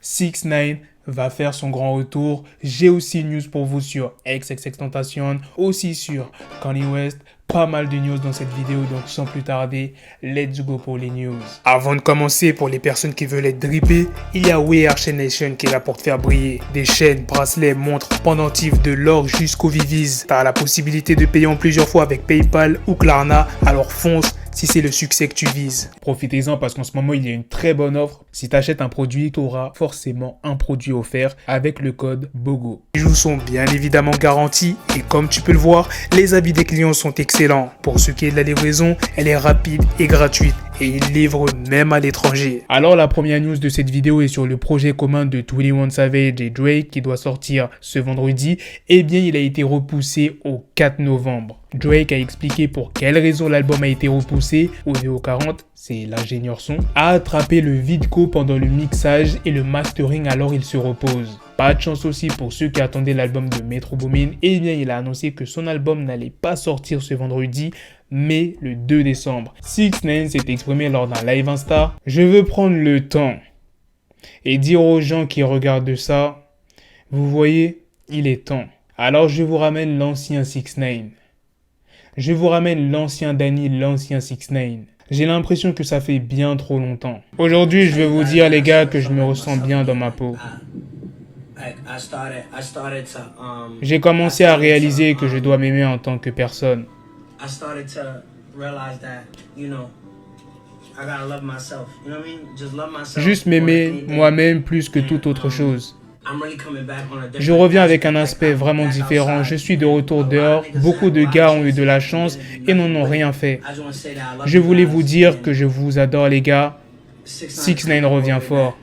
6ix9ine va faire son grand retour. J'ai aussi une news pour vous sur XXXTentacion, aussi sur Kanye West. Pas mal de news dans cette vidéo, donc sans plus tarder, let's go pour les news. Avant de commencer, pour les personnes qui veulent être drippées, il y a We Are Chain Nation qui est là pour te faire briller. Des chaînes, bracelets, montres, pendentifs, de l'or jusqu'au Viviz. T'as la possibilité de payer en plusieurs fois avec PayPal ou Klarna, alors fonce si c'est le succès que tu vises. Profitez-en parce qu'en ce moment, il y a une très bonne offre. Si tu achètes un produit, tu auras forcément un produit offert avec le code BOGO. Les bijoux sont bien évidemment garantis et comme tu peux le voir, les avis des clients sont excellents. Pour ce qui est de la livraison, elle est rapide et gratuite et ils livrent même à l'étranger. Alors la première news de cette vidéo est sur le projet commun de 21 Savage et Drake qui doit sortir ce vendredi. Eh bien, il a été repoussé au 4 novembre. Drake a expliqué pour quelle raison l'album a été repoussé. OVO40, c'est l'ingénieur son, a attrapé le vidco pendant le mixage et le mastering, alors il se repose. Pas de chance aussi pour ceux qui attendaient l'album de Metro Boomin. Eh bien, il a annoncé que son album n'allait pas sortir ce vendredi, mais le 2 décembre. 6ix9ine s'est exprimé lors d'un live Insta. Je veux prendre le temps et dire aux gens qui regardent ça, vous voyez, il est temps. Alors je vous ramène l'ancien 6ix9ine. Je vous ramène l'ancien Danny, l'ancien 6ix9ine. J'ai l'impression que ça fait bien trop longtemps. Aujourd'hui, je vais vous dire, les gars, que je me ressens bien dans ma peau. J'ai commencé à réaliser que je dois m'aimer en tant que personne. Juste m'aimer moi-même plus que toute autre chose. Je reviens avec un aspect vraiment différent. Je suis de retour dehors. Beaucoup de gars ont eu de la chance et n'en ont rien fait. Je voulais vous dire que je vous adore, les gars. 6ix9ine revient fort.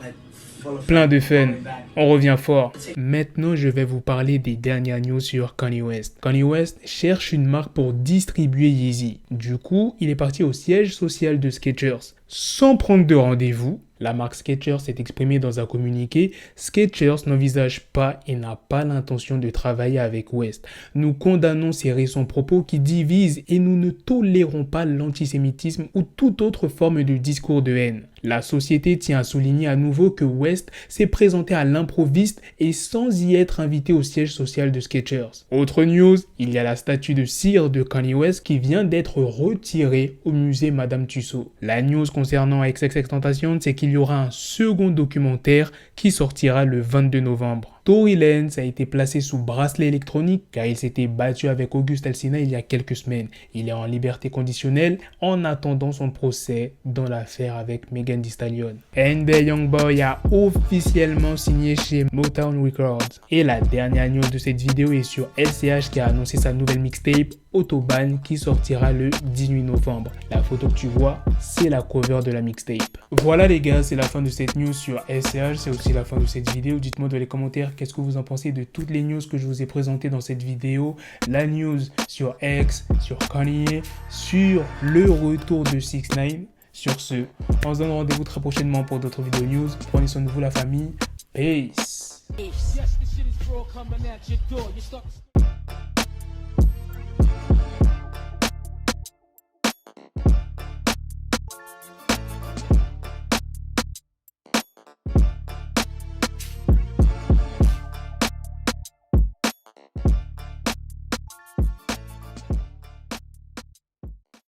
Plein de fun. On revient fort. Maintenant, je vais vous parler des dernières news sur Kanye West. Kanye West cherche une marque pour distribuer Yeezy. Du coup, il est parti au siège social de Skechers. Sans prendre de rendez-vous, la marque Skechers s'est exprimée dans un communiqué. Skechers n'envisage pas et n'a pas l'intention de travailler avec West. Nous condamnons ces récents propos qui divisent et nous ne tolérons pas l'antisémitisme ou toute autre forme de discours de haine. La société tient à souligner à nouveau que West s'est présenté à l'improviste et sans y être invité au siège social de Skechers. Autre news, il y a la statue de cire de Kanye West qui vient d'être retirée au musée Madame Tussauds. La news concernant XXXTentacion, c'est qu'il y aura un second documentaire qui sortira le 22 novembre. Tory Lanez a été placé sous bracelet électronique car il s'était battu avec August Alsina il y a quelques semaines. Il est en liberté conditionnelle en attendant son procès dans l'affaire avec Megan Thee Stallion. NBA Youngboy a officiellement signé chez Motown Records. Et la dernière news de cette vidéo est sur LCH qui a annoncé sa nouvelle mixtape Autobahn qui sortira le 18 novembre. La photo que tu vois, c'est la cover de la mixtape. Voilà les gars, c'est la fin de cette news sur LCH, c'est aussi la fin de cette vidéo. Dites-moi dans les commentaires qu'est-ce que vous en pensez de toutes les news que je vous ai présentées dans cette vidéo. La news sur X, sur Kanye, sur le retour de 6ix9ine. Sur ce, on se donne rendez-vous très prochainement pour d'autres vidéos news. Prenez soin de vous la famille. Peace.